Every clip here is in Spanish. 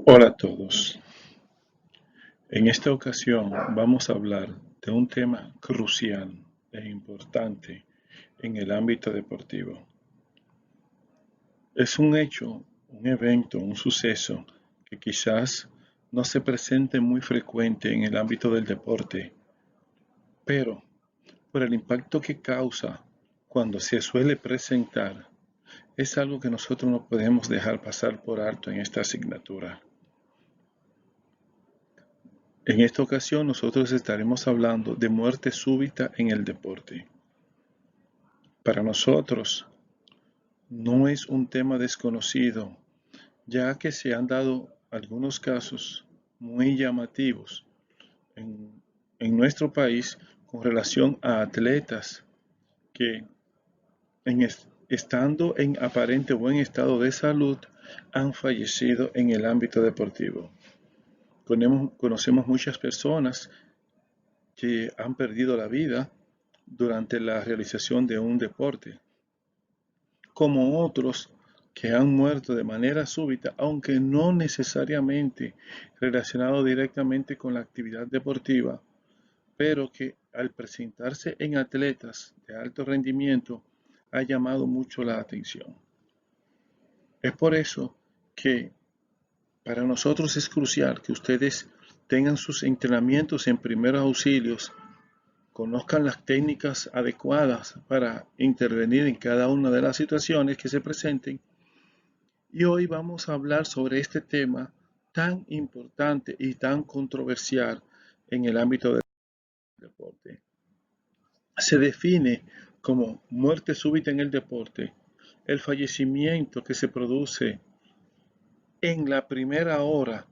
Hola a todos. En esta ocasión vamos a hablar de un tema crucial e importante en el ámbito deportivo. Es un hecho, un evento, un suceso que quizás no se presente muy frecuente en el ámbito del deporte, pero por el impacto que causa cuando se suele presentar, es algo que nosotros no podemos dejar pasar por alto en esta asignatura. En esta ocasión nosotros estaremos hablando de muerte súbita en el deporte. Para nosotros no es un tema desconocido, ya que se han dado algunos casos muy llamativos en, en nuestro país con relación a atletas que estando en aparente buen estado de salud han fallecido en el ámbito deportivo. Conocemos muchas personas que han perdido la vida durante la realización de un deporte, como otros que han muerto de manera súbita, aunque no necesariamente relacionado directamente con la actividad deportiva, pero que al presentarse en atletas de alto rendimiento ha llamado mucho la atención. Es por eso que para nosotros es crucial que ustedes tengan sus entrenamientos en primeros auxilios, conozcan las técnicas adecuadas para intervenir en cada una de las situaciones que se presenten. Y hoy vamos a hablar sobre este tema tan importante y tan controversial en el ámbito del deporte. Se define como muerte súbita en el deporte el fallecimiento que se produce en la primera hora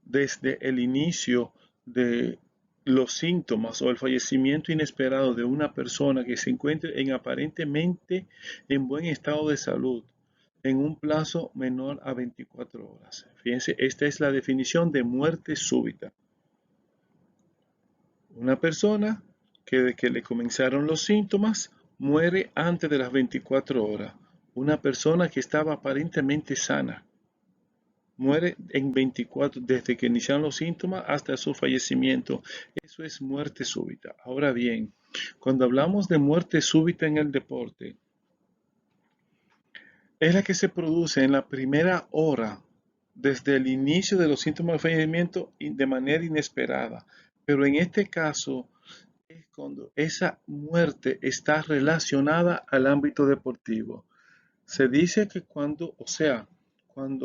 desde el inicio de los síntomas o el fallecimiento inesperado de una persona que se encuentre en aparentemente en buen estado de salud en un plazo menor a 24 horas. Fíjense, esta es la definición de muerte súbita. Una persona que de que le comenzaron los síntomas muere antes de las 24 horas. Una persona que estaba aparentemente sana muere en 24, desde que iniciaron los síntomas hasta su fallecimiento. Eso es muerte súbita. Ahora bien, cuando hablamos de muerte súbita en el deporte, es la que se produce en la primera hora desde el inicio de los síntomas de fallecimiento de manera inesperada. Pero en este caso es cuando esa muerte está relacionada al ámbito deportivo. Se dice que cuando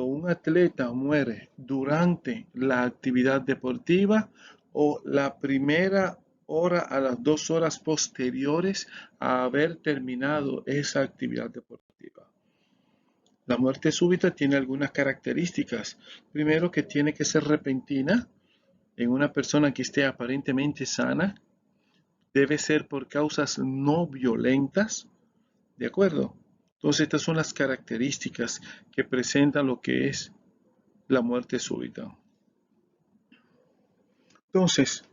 un atleta muere durante la actividad deportiva o la primera hora a las 2 horas posteriores a haber terminado esa actividad deportiva. La muerte súbita tiene algunas características. Primero, que tiene que ser repentina en una persona que esté aparentemente sana. Debe ser por causas no violentas. ¿De acuerdo? Entonces, estas son las características que presentan lo que es la muerte súbita. Entonces,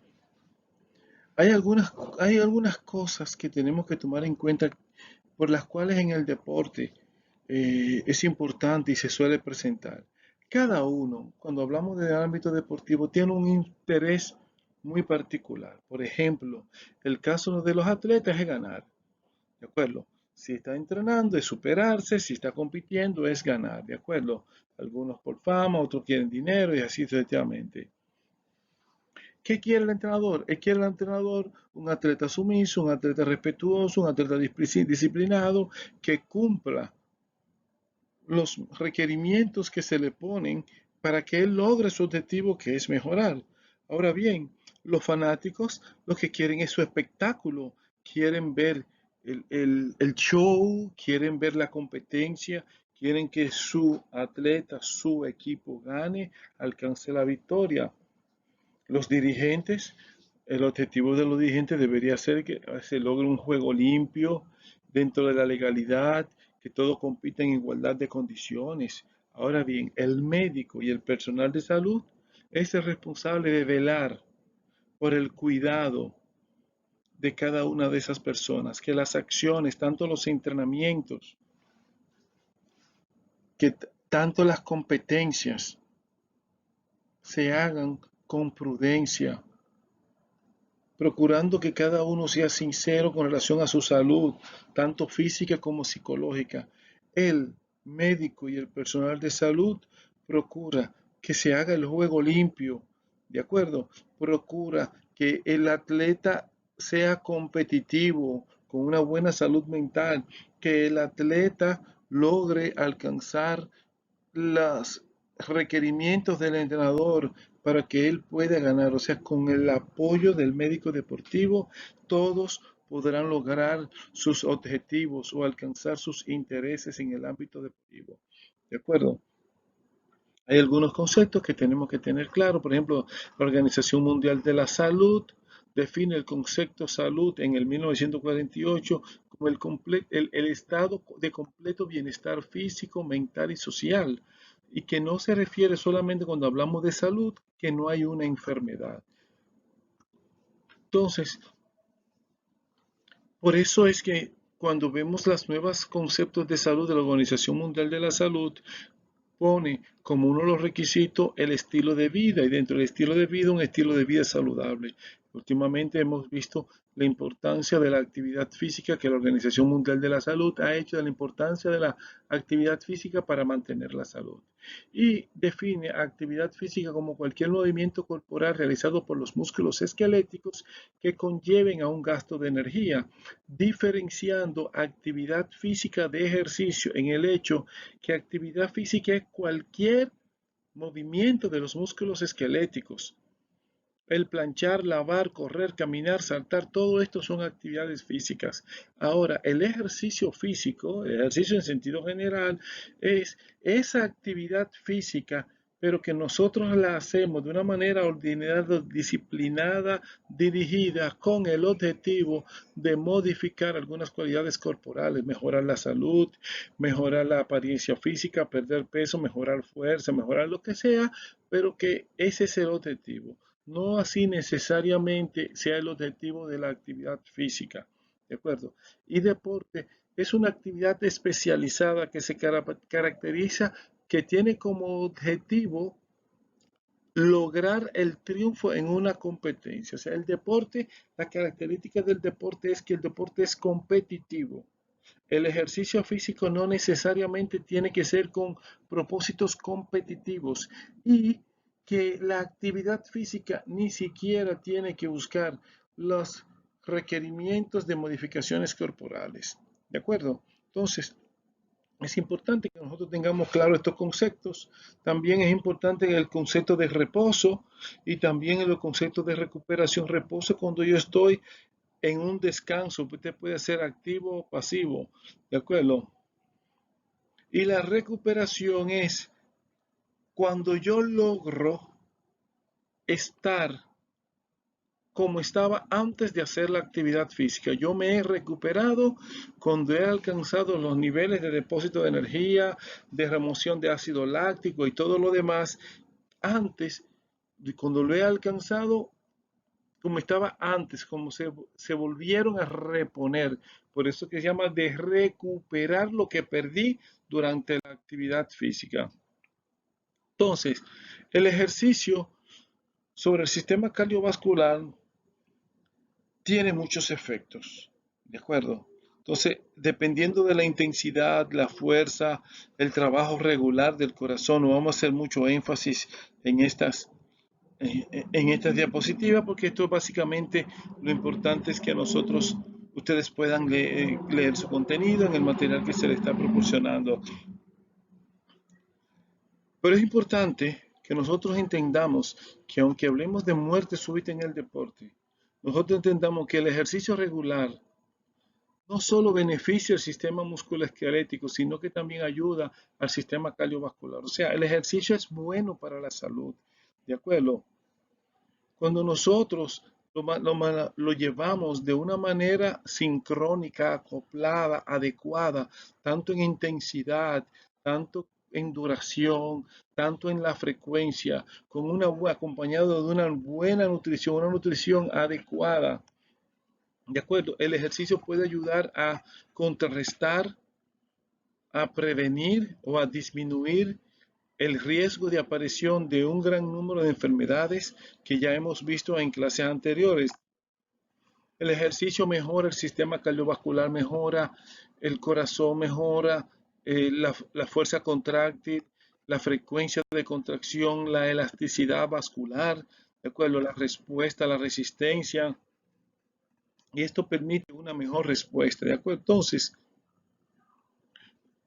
hay algunas cosas que tenemos que tomar en cuenta por las cuales en el deporte es importante y se suele presentar. Cada uno, cuando hablamos del ámbito deportivo, tiene un interés muy particular. Por ejemplo, el caso de los atletas es ganar. ¿De acuerdo? Si está entrenando es superarse, si está compitiendo es ganar, ¿de acuerdo? Algunos por fama, otros quieren dinero y así sucesivamente. ¿Qué quiere el entrenador? ¿Quiere el entrenador un atleta sumiso, un atleta respetuoso, un atleta disciplinado, que cumpla los requerimientos que se le ponen para que él logre su objetivo, que es mejorar? Ahora bien, los fanáticos lo que quieren es su espectáculo, quieren ver el show, quieren ver la competencia, quieren que su atleta, su equipo gane, alcance la victoria. Los dirigentes, el objetivo de los dirigentes debería ser que se logre un juego limpio, dentro de la legalidad, que todos compitan en igualdad de condiciones. Ahora bien, el médico y el personal de salud es el responsable de velar por el cuidado de cada una de esas personas, que las acciones, tanto los entrenamientos, que tanto las competencias se hagan con prudencia, procurando que cada uno sea sincero con relación a su salud, tanto física como psicológica. El médico y el personal de salud procura que se haga el juego limpio, ¿de acuerdo? Procura que el atleta sea competitivo, con una buena salud mental, que el atleta logre alcanzar los requerimientos del entrenador para que él pueda ganar. O sea, con el apoyo del médico deportivo, todos podrán lograr sus objetivos o alcanzar sus intereses en el ámbito deportivo. ¿De acuerdo? Hay algunos conceptos que tenemos que tener claro. Por ejemplo, la Organización Mundial de la Salud define el concepto salud en el 1948 como el estado de completo bienestar físico, mental y social, y que no se refiere solamente cuando hablamos de salud, que no hay una enfermedad. Entonces, por eso es que cuando vemos los nuevos conceptos de salud de la Organización Mundial de la Salud, pone como uno de los requisitos el estilo de vida y dentro del estilo de vida un estilo de vida saludable. Últimamente hemos visto la importancia de la actividad física que la Organización Mundial de la Salud ha hecho, de la importancia de la actividad física para mantener la salud. Y define actividad física como cualquier movimiento corporal realizado por los músculos esqueléticos que conlleven a un gasto de energía, diferenciando actividad física de ejercicio en el hecho que actividad física es cualquier movimiento de los músculos esqueléticos. El planchar, lavar, correr, caminar, saltar, todo esto son actividades físicas. Ahora, el ejercicio físico, el ejercicio en sentido general, es esa actividad física, pero que nosotros la hacemos de una manera ordenada, disciplinada, dirigida, con el objetivo de modificar algunas cualidades corporales, mejorar la salud, mejorar la apariencia física, perder peso, mejorar fuerza, mejorar lo que sea, pero que ese es el objetivo. No así necesariamente sea el objetivo de la actividad física, ¿de acuerdo? Y deporte es una actividad especializada que se caracteriza, que tiene como objetivo lograr el triunfo en una competencia. O sea, el deporte, la característica del deporte es que el deporte es competitivo. El ejercicio físico no necesariamente tiene que ser con propósitos competitivos y que la actividad física ni siquiera tiene que buscar los requerimientos de modificaciones corporales. ¿De acuerdo? Entonces, es importante que nosotros tengamos claro estos conceptos. También es importante el concepto de reposo y también el concepto de recuperación. Reposo cuando yo estoy en un descanso, usted puede ser activo o pasivo, ¿de acuerdo? Y la recuperación es cuando yo logro estar como estaba antes de hacer la actividad física. Yo me he recuperado cuando he alcanzado los niveles de depósito de energía, de remoción de ácido láctico y todo lo demás antes de cuando lo he alcanzado como estaba antes, como se volvieron a reponer. Por eso que se llama de recuperar lo que perdí durante la actividad física. Entonces, el ejercicio sobre el sistema cardiovascular tiene muchos efectos, ¿de acuerdo? Entonces, dependiendo de la intensidad, la fuerza, el trabajo regular del corazón, no vamos a hacer mucho énfasis en estas diapositivas, porque esto básicamente lo importante es que ustedes puedan leer su contenido en el material que se les está proporcionando. Pero es importante que nosotros entendamos que aunque hablemos de muerte súbita en el deporte, nosotros entendamos que el ejercicio regular no solo beneficia el sistema musculoesquelético, sino que también ayuda al sistema cardiovascular. O sea, el ejercicio es bueno para la salud, ¿de acuerdo? Cuando nosotros lo llevamos de una manera sincrónica, acoplada, adecuada, tanto en intensidad, tanto en duración, tanto en la frecuencia, acompañado de una nutrición adecuada. De acuerdo, el ejercicio puede ayudar a contrarrestar, a prevenir o a disminuir el riesgo de aparición de un gran número de enfermedades que ya hemos visto en clases anteriores. El ejercicio mejora el sistema cardiovascular, mejora el corazón, mejora la fuerza contráctil, la frecuencia de contracción, la elasticidad vascular, de acuerdo, la respuesta, la resistencia, y esto permite una mejor respuesta, de acuerdo. Entonces,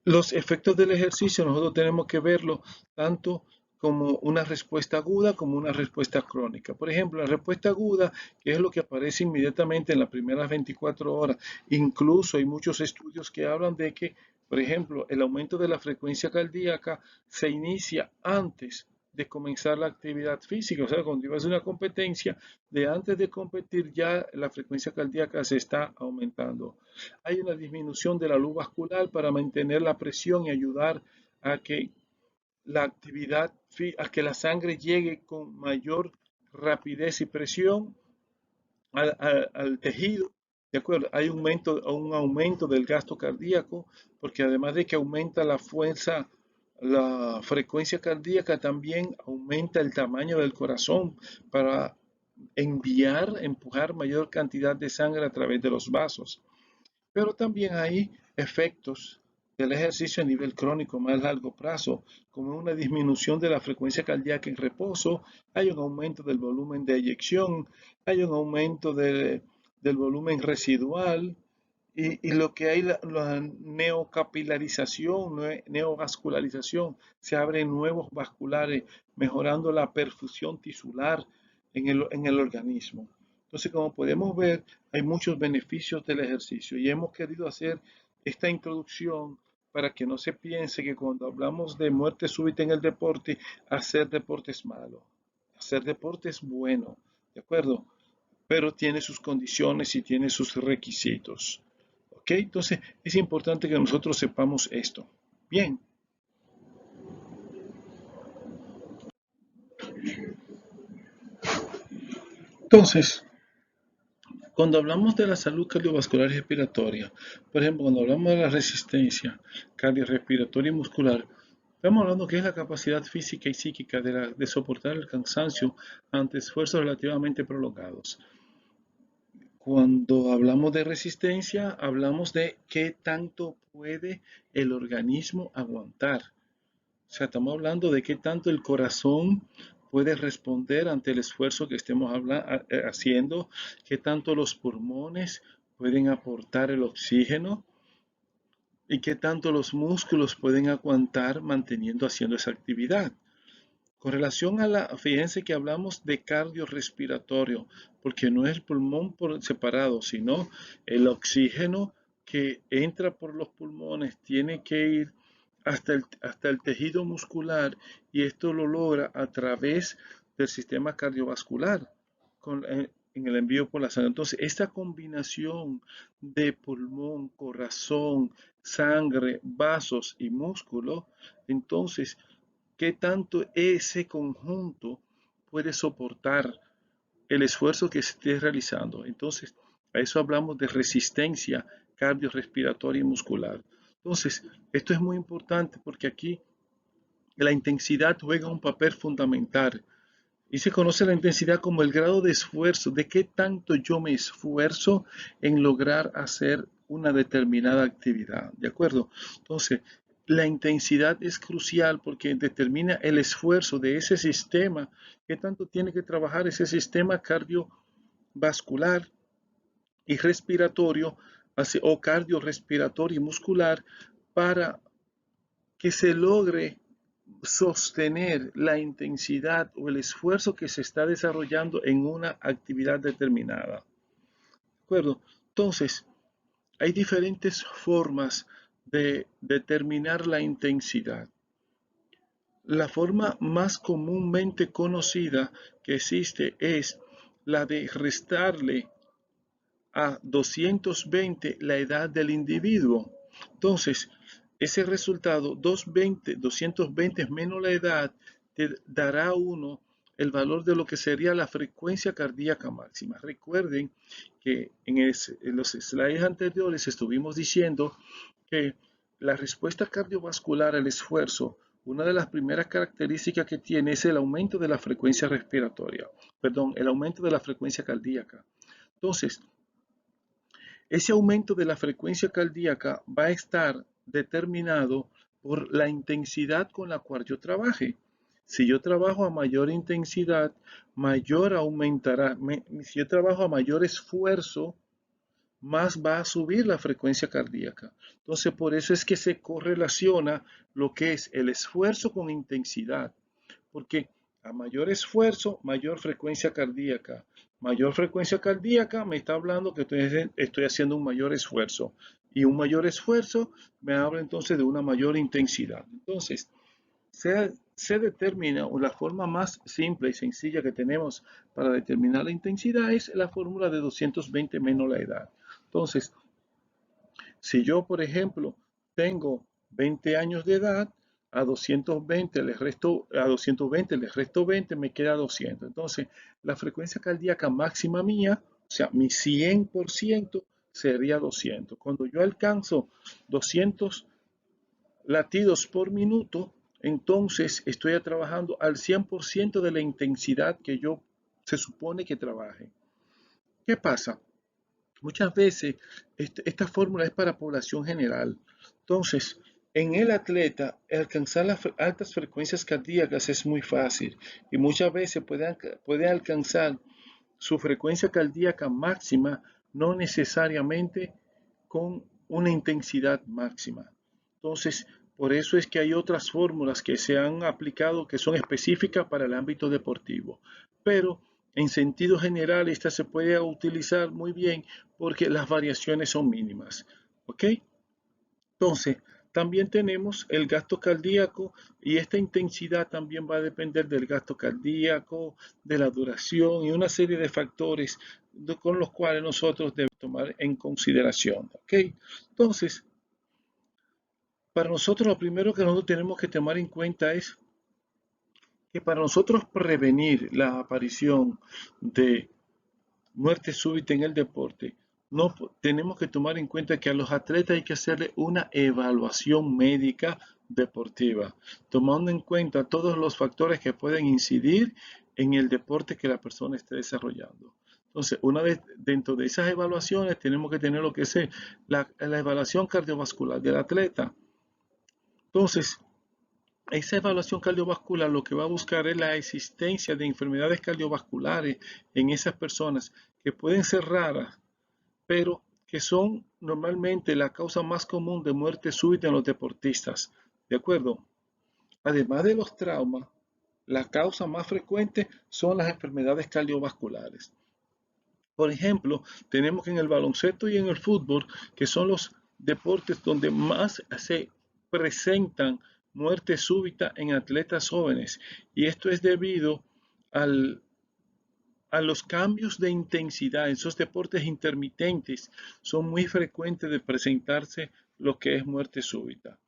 los efectos del ejercicio nosotros tenemos que verlo tanto como una respuesta aguda como una respuesta crónica. Por ejemplo, la respuesta aguda, que es lo que aparece inmediatamente en las primeras 24 horas. Incluso hay muchos estudios que hablan de que, por ejemplo, el aumento de la frecuencia cardíaca se inicia antes de comenzar la actividad física. O sea, cuando ibas a una competencia, de antes de competir ya la frecuencia cardíaca se está aumentando. Hay una disminución de la luz vascular para mantener la presión y ayudar a que la actividad, a que la sangre llegue con mayor rapidez y presión al tejido. De acuerdo, hay un aumento del gasto cardíaco, porque además de que aumenta la fuerza, la frecuencia cardíaca, también aumenta el tamaño del corazón para empujar mayor cantidad de sangre a través de los vasos. Pero también hay efectos del ejercicio a nivel crónico más largo plazo, como una disminución de la frecuencia cardíaca en reposo, hay un aumento del volumen de eyección, hay un aumento del volumen residual, y lo que hay, la neocapilarización, neovascularización, se abren nuevos vasculares, mejorando la perfusión tisular en el organismo. Entonces, como podemos ver, hay muchos beneficios del ejercicio y hemos querido hacer esta introducción para que no se piense que cuando hablamos de muerte súbita en el deporte, hacer deporte es malo. Hacer deporte es bueno, ¿de acuerdo? Pero tiene sus condiciones y tiene sus requisitos. ¿Ok? Entonces, es importante que nosotros sepamos esto. Bien. Entonces, cuando hablamos de la salud cardiovascular y respiratoria, por ejemplo, cuando hablamos de la resistencia cardiorrespiratoria y muscular, estamos hablando que es la capacidad física y psíquica de soportar el cansancio ante esfuerzos relativamente prolongados. Cuando hablamos de resistencia, hablamos de qué tanto puede el organismo aguantar. O sea, estamos hablando de qué tanto el corazón puede responder ante el esfuerzo que estemos haciendo, qué tanto los pulmones pueden aportar el oxígeno y qué tanto los músculos pueden aguantar manteniendo haciendo esa actividad. Con relación a fíjense que hablamos de cardiorrespiratorio, porque no es el pulmón por separado, sino el oxígeno que entra por los pulmones tiene que ir hasta el tejido muscular, y esto lo logra a través del sistema cardiovascular en el envío por la sangre. Entonces, esta combinación de pulmón, corazón, sangre, vasos y músculo, entonces qué tanto ese conjunto puede soportar el esfuerzo que se esté realizando. Entonces, a eso hablamos de resistencia cardiorrespiratoria y muscular. Entonces, esto es muy importante porque aquí la intensidad juega un papel fundamental. Y se conoce la intensidad como el grado de esfuerzo, de qué tanto yo me esfuerzo en lograr hacer una determinada actividad. ¿De acuerdo? Entonces, la intensidad es crucial porque determina el esfuerzo de ese sistema, qué tanto tiene que trabajar ese sistema cardiovascular y respiratorio, o cardiorrespiratorio y muscular, para que se logre sostener la intensidad o el esfuerzo que se está desarrollando en una actividad determinada. ¿De acuerdo? Entonces, hay diferentes formas de determinar la intensidad. La forma más comúnmente conocida que existe es la de restarle a 220 la edad del individuo. Entonces, ese resultado, 220 menos la edad, te dará uno el valor de lo que sería la frecuencia cardíaca máxima. Recuerden que en los slides anteriores estuvimos diciendo que la respuesta cardiovascular al esfuerzo una de las primeras características que tiene es el aumento de la frecuencia respiratoria, perdón, el aumento de la frecuencia cardíaca. Entonces, ese aumento de la frecuencia cardíaca va a estar determinado por la intensidad con la cual yo trabaje. Si yo trabajo a mayor intensidad, mayor aumentará. Si yo trabajo a mayor esfuerzo, más va a subir la frecuencia cardíaca. Entonces, por eso es que se correlaciona lo que es el esfuerzo con intensidad, porque a mayor esfuerzo, mayor frecuencia cardíaca. Mayor frecuencia cardíaca me está hablando que estoy haciendo un mayor esfuerzo, y un mayor esfuerzo me habla entonces de una mayor intensidad. Entonces, se determina, o la forma más simple y sencilla que tenemos para determinar la intensidad es la fórmula de 220 menos la edad. Entonces, si yo, por ejemplo, tengo 20 años de edad, a 220 les resto 20, me queda 200. Entonces, la frecuencia cardíaca máxima mía, o sea, mi 100% sería 200. Cuando yo alcanzo 200 latidos por minuto, entonces estoy trabajando al 100% de la intensidad que yo se supone que trabaje. ¿Qué pasa? Muchas veces esta fórmula es para población general. Entonces, en el atleta, alcanzar las altas frecuencias cardíacas es muy fácil, y muchas veces puede alcanzar su frecuencia cardíaca máxima, no necesariamente con una intensidad máxima. Entonces, por eso es que hay otras fórmulas que se han aplicado que son específicas para el ámbito deportivo. Pero en sentido general, esta se puede utilizar muy bien porque las variaciones son mínimas. ¿Ok? Entonces, también tenemos el gasto cardíaco, y esta intensidad también va a depender del gasto cardíaco, de la duración y una serie de factores con los cuales nosotros debemos tomar en consideración. ¿Ok? Entonces, para nosotros lo primero que nosotros tenemos que tomar en cuenta es que para nosotros prevenir la aparición de muerte súbita en el deporte, no tenemos que tomar en cuenta que a los atletas hay que hacerle una evaluación médica deportiva, tomando en cuenta todos los factores que pueden incidir en el deporte que la persona esté desarrollando. Entonces, una vez dentro de esas evaluaciones, tenemos que tener lo que es la evaluación cardiovascular del atleta. Entonces, esa evaluación cardiovascular lo que va a buscar es la existencia de enfermedades cardiovasculares en esas personas, que pueden ser raras, pero que son normalmente la causa más común de muerte súbita en los deportistas. ¿De acuerdo? Además de los traumas, la causa más frecuente son las enfermedades cardiovasculares. Por ejemplo, tenemos que en el baloncesto y en el fútbol, que son los deportes donde más se presentan muerte súbita en atletas jóvenes. Y esto es debido al, a los cambios de intensidad. Esos deportes intermitentes son muy frecuentes de presentarse lo que es muerte súbita.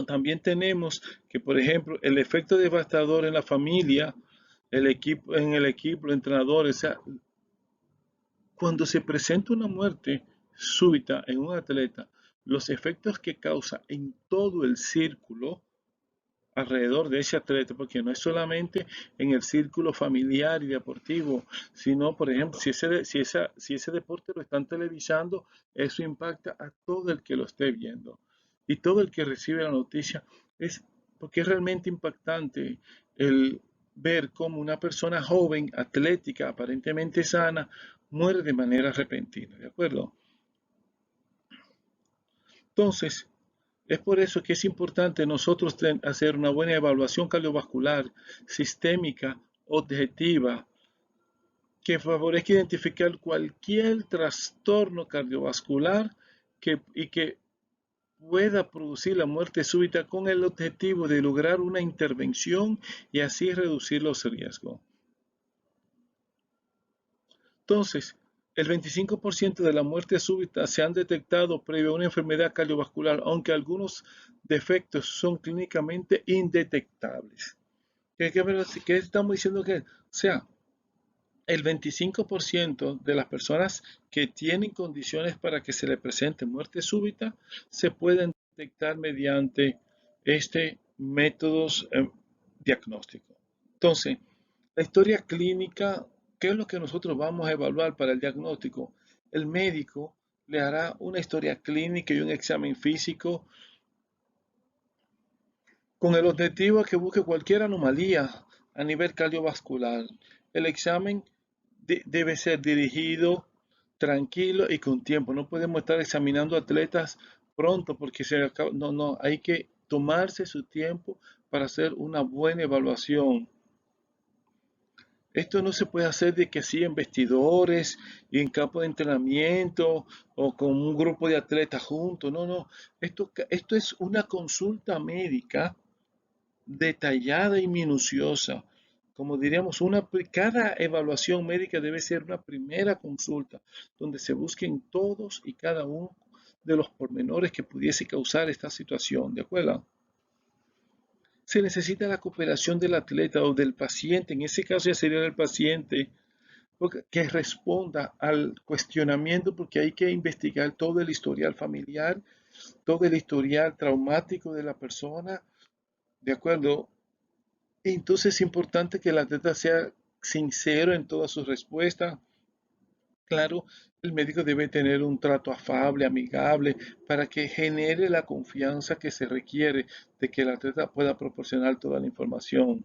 También tenemos que, por ejemplo, el efecto devastador en la familia, en el equipo, el entrenador, o sea, cuando se presenta una muerte súbita en un atleta, los efectos que causa en todo el círculo alrededor de ese atleta, porque no es solamente en el círculo familiar y deportivo, sino, por ejemplo, si ese deporte lo están televisando, eso impacta a todo el que lo esté viendo, y todo el que recibe la noticia, es porque es realmente impactante el ver cómo una persona joven, atlética, aparentemente sana, muere de manera repentina, ¿de acuerdo? Entonces, es por eso que es importante nosotros hacer una buena evaluación cardiovascular sistémica, objetiva, que favorezca identificar cualquier trastorno cardiovascular y que pueda producir la muerte súbita, con el objetivo de lograr una intervención y así reducir los riesgos. Entonces, el 25% de la muerte súbita se han detectado previo a una enfermedad cardiovascular, aunque algunos defectos son clínicamente indetectables. ¿Qué estamos diciendo? O sea, el 25% de las personas que tienen condiciones para que se le presente muerte súbita se pueden detectar mediante métodos diagnósticos. Entonces, la historia clínica, ¿qué es lo que nosotros vamos a evaluar para el diagnóstico? El médico le hará una historia clínica y un examen físico con el objetivo de que busque cualquier anomalía a nivel cardiovascular. El examen debe ser dirigido tranquilo y con tiempo. No podemos estar examinando atletas pronto porque no, hay que tomarse su tiempo para hacer una buena evaluación. Esto no se puede hacer de que sí en vestidores y en campo de entrenamiento o con un grupo de atletas juntos. No, no. Esto es una consulta médica detallada y minuciosa. Como diríamos, cada evaluación médica debe ser una primera consulta donde se busquen todos y cada uno de los pormenores que pudiese causar esta situación, ¿de acuerdo? Se necesita la cooperación del atleta o del paciente, en ese caso ya sería el paciente, que responda al cuestionamiento porque hay que investigar todo el historial familiar, todo el historial traumático de la persona, ¿de acuerdo? Entonces es importante que el atleta sea sincero en todas sus respuestas. Claro, el médico debe tener un trato afable, amigable, para que genere la confianza que se requiere de que el atleta pueda proporcionar toda la información.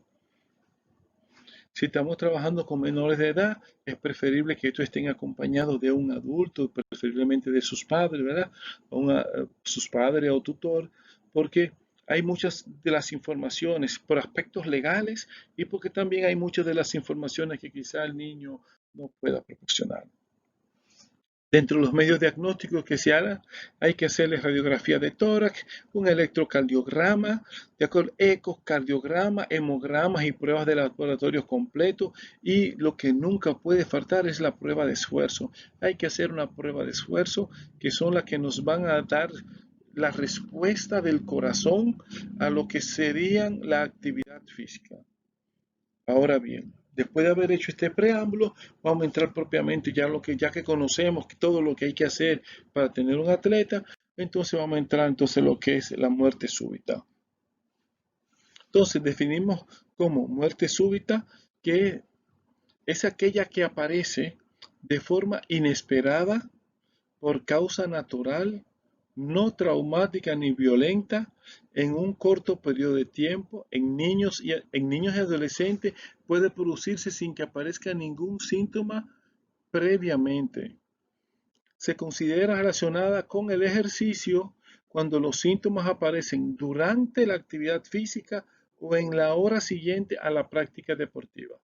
Si estamos trabajando con menores de edad, es preferible que estos estén acompañados de un adulto, preferiblemente de sus padres, ¿verdad? Sus padres o tutor, porque hay muchas de las informaciones por aspectos legales y porque también hay muchas de las informaciones que quizá el niño no pueda proporcionar. Dentro de los medios diagnósticos que se hagan, hay que hacerle radiografía de tórax, un electrocardiograma, de acuerdo, ecocardiograma, hemogramas y pruebas de laboratorio completo. Y lo que nunca puede faltar es la prueba de esfuerzo. Hay que hacer una prueba de esfuerzo que son las que nos van a dar la respuesta del corazón a lo que serían la actividad física. Ahora bien, después de haber hecho este preámbulo, vamos a entrar propiamente ya que conocemos todo lo que hay que hacer para tener un atleta, entonces vamos a entrar entonces lo que es la muerte súbita. Entonces definimos como muerte súbita que es aquella que aparece de forma inesperada por causa natural, no traumática ni violenta, en un corto periodo de tiempo, en niños y adolescentes puede producirse sin que aparezca ningún síntoma previamente. Se considera relacionada con el ejercicio cuando los síntomas aparecen durante la actividad física o en la hora siguiente a la práctica deportiva.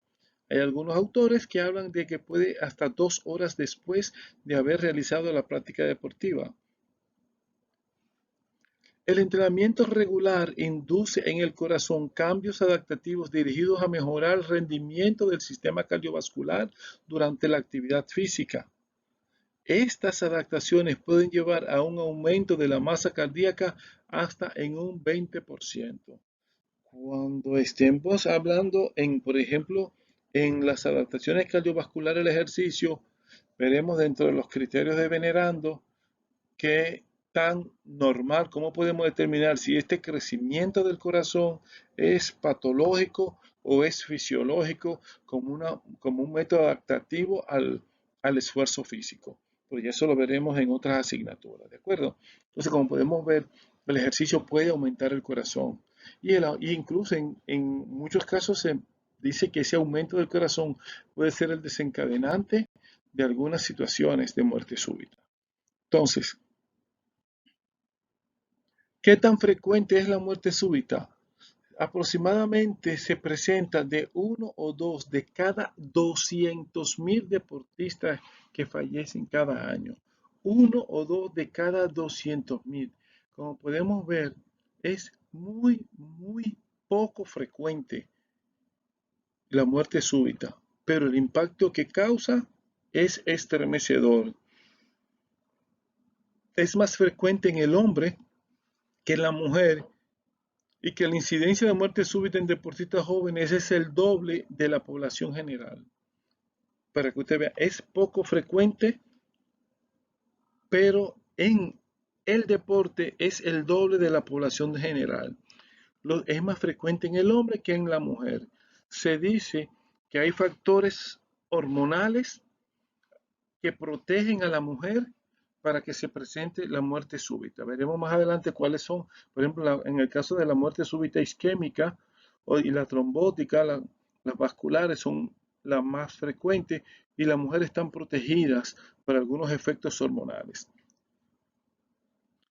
Hay algunos autores que hablan de que puede hasta 2 horas después de haber realizado la práctica deportiva. El entrenamiento regular induce en el corazón cambios adaptativos dirigidos a mejorar el rendimiento del sistema cardiovascular durante la actividad física. Estas adaptaciones pueden llevar a un aumento de la masa cardíaca hasta en un 20%. Cuando estemos hablando por ejemplo, en las adaptaciones cardiovasculares del ejercicio, veremos dentro de los criterios de Venerando qué tan normal, cómo podemos determinar si este crecimiento del corazón es patológico o es fisiológico como un método adaptativo al esfuerzo físico. Porque eso lo veremos en otras asignaturas, ¿de acuerdo? Entonces, como podemos ver, el ejercicio puede aumentar el corazón. Y incluso en muchos casos se dice que ese aumento del corazón puede ser el desencadenante de algunas situaciones de muerte súbita. Entonces, ¿qué tan frecuente es la muerte súbita? Aproximadamente se presenta de uno o dos de cada 200.000 deportistas que fallecen cada año. Uno o dos de cada 200.000. Como podemos ver, es muy, muy poco frecuente la muerte súbita, pero el impacto que causa es estremecedor. Es más frecuente en el hombre que en la mujer y que la incidencia de muerte súbita en deportistas jóvenes es el doble de la población general. Para que usted vea, es poco frecuente, pero en el deporte es el doble de la población general. es más frecuente en el hombre que en la mujer. Se dice que hay factores hormonales que protegen a la mujer para que se presente la muerte súbita. Veremos más adelante cuáles son. Por ejemplo, en el caso de la muerte súbita isquémica y la trombótica, las vasculares son las más frecuentes y las mujeres están protegidas por algunos efectos hormonales.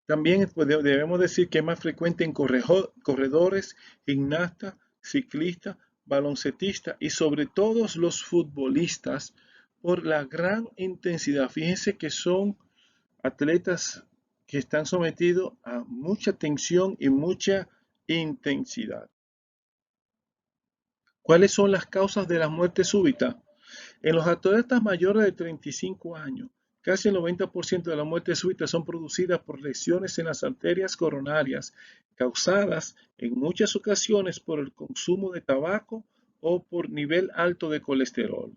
También pues, debemos decir que es más frecuente en corredores, gimnastas, ciclistas, baloncetistas y sobre todo los futbolistas por la gran intensidad. Fíjense que son atletas que están sometidos a mucha tensión y mucha intensidad. ¿Cuáles son las causas de la muerte súbita? En los atletas mayores de 35 años, casi el 90% de las muertes súbitas son producidas por lesiones en las arterias coronarias, causadas en muchas ocasiones por el consumo de tabaco o por nivel alto de colesterol.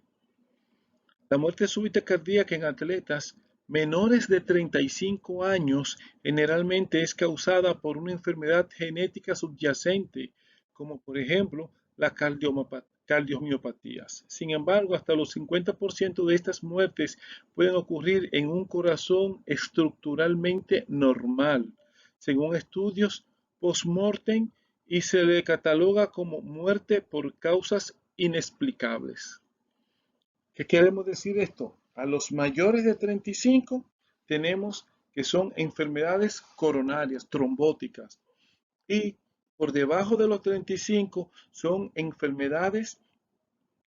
La muerte súbita cardíaca en atletas menores de 35 años generalmente es causada por una enfermedad genética subyacente, como por ejemplo las cardiomiopatías. Sin embargo, hasta los 50% de estas muertes pueden ocurrir en un corazón estructuralmente normal, según estudios post-mortem, y se le cataloga como muerte por causas inexplicables. ¿Qué queremos decir esto? A los mayores de 35 tenemos que son enfermedades coronarias, trombóticas, y por debajo de los 35 son enfermedades,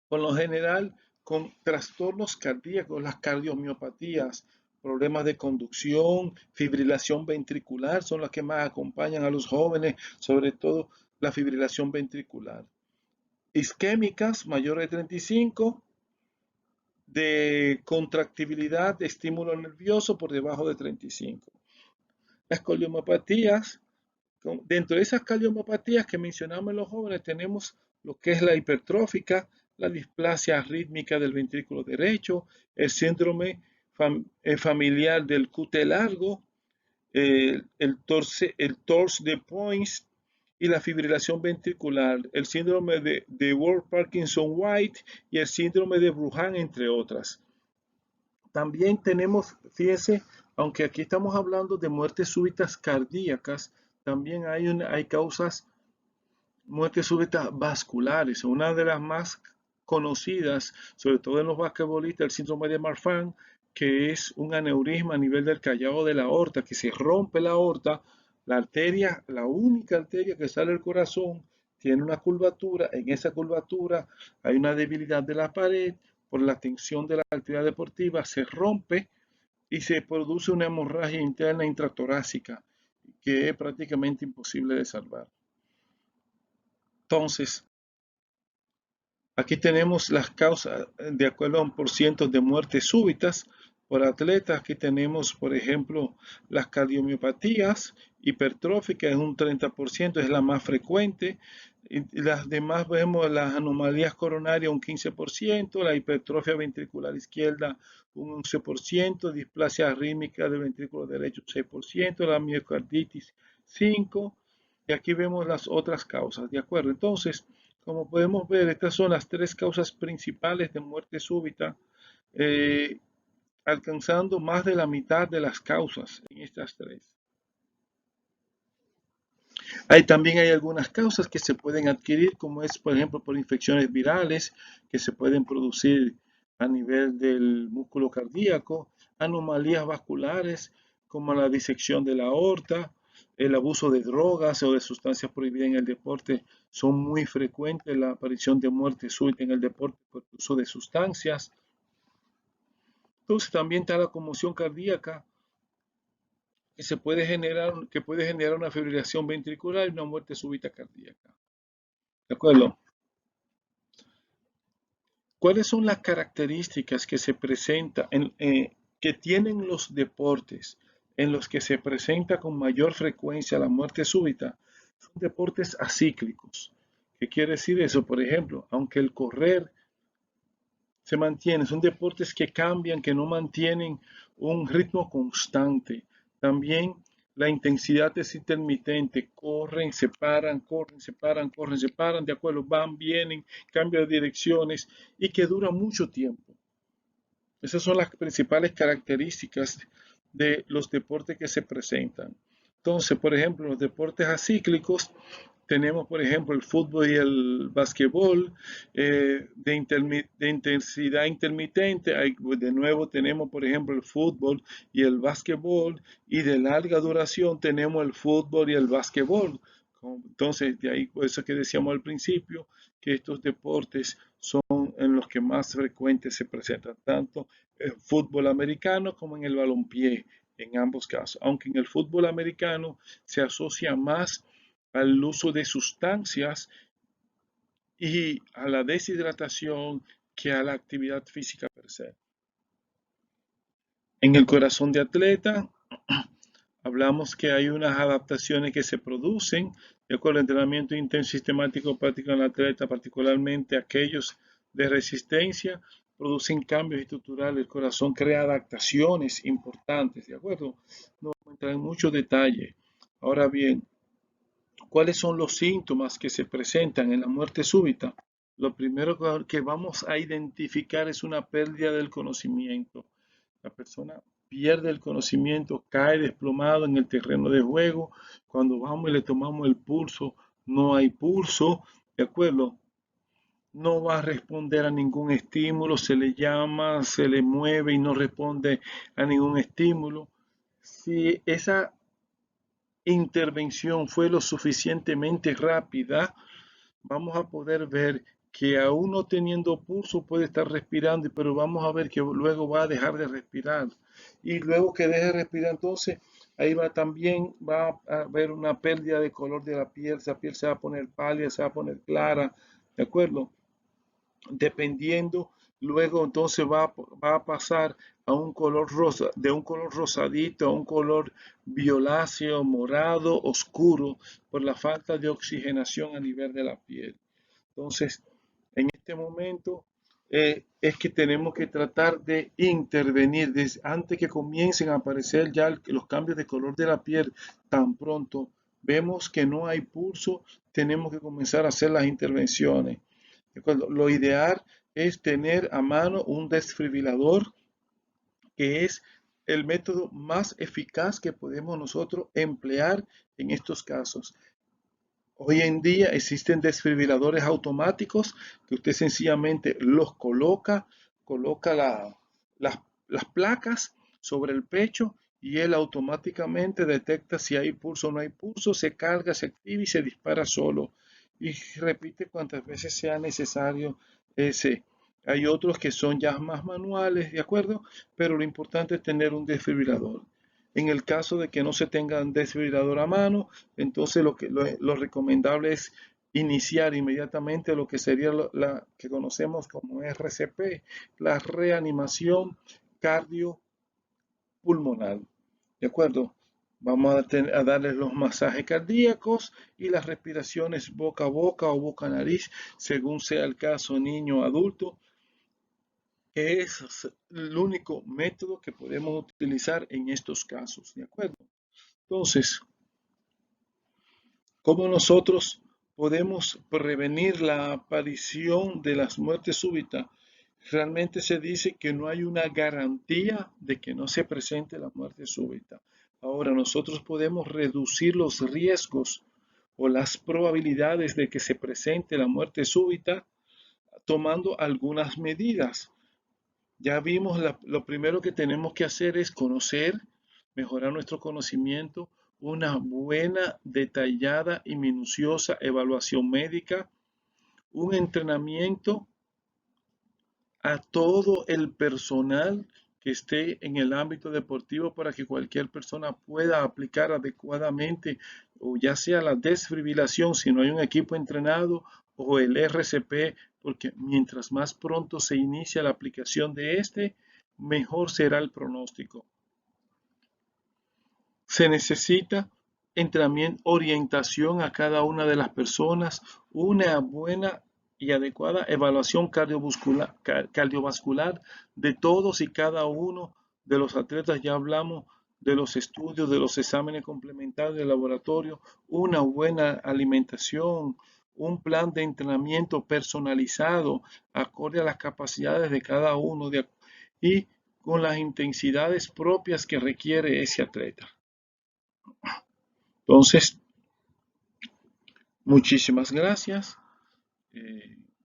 por lo general, con trastornos cardíacos, las cardiomiopatías, problemas de conducción, fibrilación ventricular, son las que más acompañan a los jóvenes, sobre todo la fibrilación ventricular. Isquémicas, mayores de 35, de contractibilidad de estímulo nervioso por debajo de 35. Las cardiopatías, dentro de esas cardiopatías que mencionamos en los jóvenes, tenemos lo que es la hipertrófica, la displasia rítmica del ventrículo derecho, el síndrome familiar del QT largo, el torse de Points y la fibrilación ventricular, el síndrome de Ward-Parkinson-White y el síndrome de Bruhan, entre otras. También tenemos, fíjense, aunque aquí estamos hablando de muertes súbitas cardíacas, también hay causas, muertes súbitas vasculares. Una de las más conocidas, sobre todo en los basquetbolistas, el síndrome de Marfan, que es un aneurisma a nivel del callado de la aorta, que se rompe la aorta, la arteria, la única arteria que sale del corazón, tiene una curvatura, en esa curvatura hay una debilidad de la pared, por la tensión de la actividad deportiva, se rompe y se produce una hemorragia interna intratorácica que es prácticamente imposible de salvar. Entonces, aquí tenemos las causas de acuerdo a un porcentaje de muertes súbitas por atletas. Aquí tenemos, por ejemplo, las cardiomiopatías hipertróficas, es un 30%, es la más frecuente. Y las demás vemos las anomalías coronarias un 15%, la hipertrofia ventricular izquierda un 11%, displasia arrítmica del ventrículo derecho 6%, la miocarditis 5%, y aquí vemos las otras causas, ¿de acuerdo? Entonces, como podemos ver, estas son las tres causas principales de muerte súbita, eh, alcanzando más de la mitad de las causas en estas tres. También hay algunas causas que se pueden adquirir, como es, por ejemplo, por infecciones virales que se pueden producir a nivel del músculo cardíaco, anomalías vasculares como la disección de la aorta, el abuso de drogas o de sustancias prohibidas en el deporte son muy frecuentes, la aparición de muerte súbita en el deporte por uso de sustancias. Entonces también está la conmoción cardíaca que puede generar una fibrilación ventricular y una muerte súbita cardíaca. ¿De acuerdo? ¿Cuáles son las características que se presentan, que tienen los deportes en los que se presenta con mayor frecuencia la muerte súbita? Son deportes acíclicos. ¿Qué quiere decir eso? Por ejemplo, aunque el correr se mantiene, son deportes que cambian, que no mantienen un ritmo constante. También La intensidad es intermitente, corren, se paran, corren, se paran, corren, se paran, de acuerdo, van, vienen, cambian de direcciones y que dura mucho tiempo. Esas son las principales características de los deportes que se presentan. Entonces, por ejemplo, los deportes acíclicos, tenemos, por ejemplo, el fútbol y el basquetbol de intensidad intermitente. De nuevo tenemos, por ejemplo, el fútbol y el basquetbol. Y de larga duración tenemos el fútbol y el basquetbol. Entonces, de ahí, por eso que decíamos al principio, que estos deportes son en los que más frecuentes se presentan, tanto en fútbol americano como en el balompié, en ambos casos. Aunque en el fútbol americano se asocia más al uso de sustancias y a la deshidratación que a la actividad física per se. En el corazón de atleta, hablamos que hay unas adaptaciones que se producen de acuerdo al entrenamiento intenso sistemático práctico en el atleta, particularmente aquellos de resistencia, producen cambios estructurales. El corazón crea adaptaciones importantes, ¿de acuerdo? No vamos a entrar en mucho detalle. Ahora bien, ¿cuáles son los síntomas que se presentan en la muerte súbita? Lo primero que vamos a identificar es una pérdida del conocimiento. La persona pierde el conocimiento, cae desplomado en el terreno de juego. Cuando vamos y le tomamos el pulso, no hay pulso, ¿de acuerdo? No va a responder a ningún estímulo, se le llama, se le mueve y no responde a ningún estímulo. Si esa intervención fue lo suficientemente rápida, vamos a poder ver que aún no teniendo pulso puede estar respirando, pero vamos a ver que luego va a dejar de respirar. Y luego que deje de respirar, entonces ahí va también, va a haber una pérdida de color de la piel, esa piel se va a poner pálida, se va a poner clara, ¿de acuerdo? Dependiendo, luego entonces va a pasar a un color rosa, de un color rosadito a un color violáceo, morado, oscuro, por la falta de oxigenación a nivel de la piel. Entonces, en este momento es que tenemos que tratar de intervenir desde antes que comiencen a aparecer ya los cambios de color de la piel. Tan pronto vemos que no hay pulso, tenemos que comenzar a hacer las intervenciones. Lo ideal es tener a mano un desfibrilador, que es el método más eficaz que podemos nosotros emplear en estos casos. Hoy en día existen desfibriladores automáticos que usted sencillamente los coloca las placas sobre el pecho y él automáticamente detecta si hay pulso o no hay pulso, se carga, se activa y se dispara solo. Y repite cuantas veces sea necesario ese. Hay otros que son ya más manuales, ¿de acuerdo? Pero lo importante es tener un desfibrilador. En el caso de que no se tenga un desfibrilador a mano, entonces lo recomendable es iniciar inmediatamente lo que sería la que conocemos como RCP, la reanimación cardiopulmonar. ¿De acuerdo? Vamos a darles los masajes cardíacos y las respiraciones boca a boca o boca a nariz, según sea el caso, niño o adulto, que es el único método que podemos utilizar en estos casos. ¿De acuerdo? Entonces, ¿cómo nosotros podemos prevenir la aparición de las muertes súbitas? Realmente se dice que no hay una garantía de que no se presente la muerte súbita. Ahora, nosotros podemos reducir los riesgos o las probabilidades de que se presente la muerte súbita tomando algunas medidas. Ya vimos, lo primero que tenemos que hacer es conocer, mejorar nuestro conocimiento, una buena, detallada y minuciosa evaluación médica, un entrenamiento a todo el personal que esté en el ámbito deportivo para que cualquier persona pueda aplicar adecuadamente, o ya sea la desfibrilación si no hay un equipo entrenado, o el RCP, porque mientras más pronto se inicia la aplicación de este, mejor será el pronóstico. Se necesita entrenamiento, orientación a cada una de las personas, una buena y adecuada evaluación cardiovascular de todos y cada uno de los atletas. Ya hablamos de los estudios, de los exámenes complementarios de laboratorio, una buena alimentación, un plan de entrenamiento personalizado acorde a las capacidades de cada uno y con las intensidades propias que requiere ese atleta. Entonces, muchísimas gracias.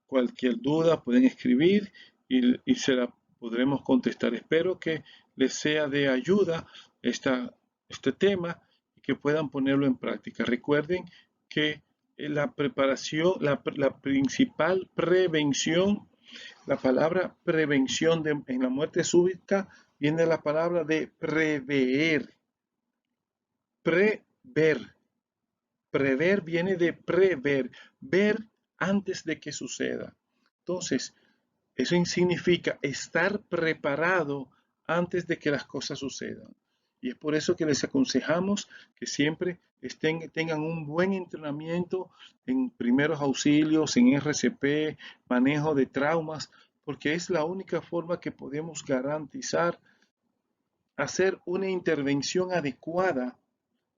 Cualquier duda pueden escribir y se la podremos contestar. Espero que les sea de ayuda este tema y que puedan ponerlo en práctica. Recuerden que la preparación, la principal prevención, la palabra prevención en la muerte súbita viene de la palabra de prever. Prever. Prever viene de prever, ver antes de que suceda. Entonces, eso significa estar preparado antes de que las cosas sucedan. Y es por eso que les aconsejamos que siempre tengan un buen entrenamiento en primeros auxilios, en RCP, manejo de traumas, porque es la única forma que podemos garantizar hacer una intervención adecuada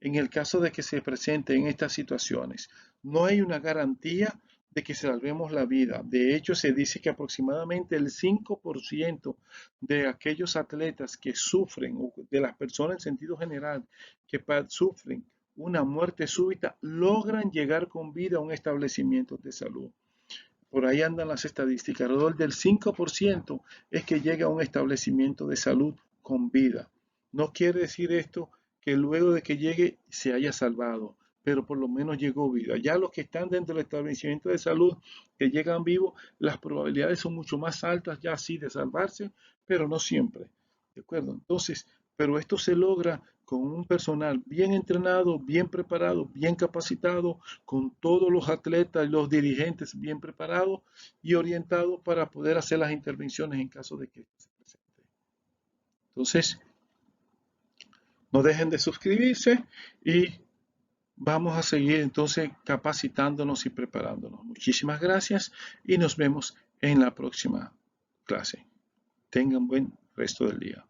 en el caso de que se presenten estas situaciones. No hay una garantía de que salvemos la vida. De hecho, se dice que aproximadamente el 5% de aquellos atletas que sufren, o de las personas en sentido general, que sufren una muerte súbita, logran llegar con vida a un establecimiento de salud. Por ahí andan las estadísticas. Alrededor del 5% es que llega a un establecimiento de salud con vida. No quiere decir esto que luego de que llegue se haya salvado, pero por lo menos llegó vida. Ya los que están dentro del establecimiento de salud, que llegan vivos, las probabilidades son mucho más altas ya sí de salvarse, pero no siempre. ¿De acuerdo? Entonces, pero esto se logra con un personal bien entrenado, bien preparado, bien capacitado, con todos los atletas y los dirigentes bien preparados y orientados para poder hacer las intervenciones en caso de que se presente. Entonces, no dejen de suscribirse y vamos a seguir entonces capacitándonos y preparándonos. Muchísimas gracias y nos vemos en la próxima clase. Tengan buen resto del día.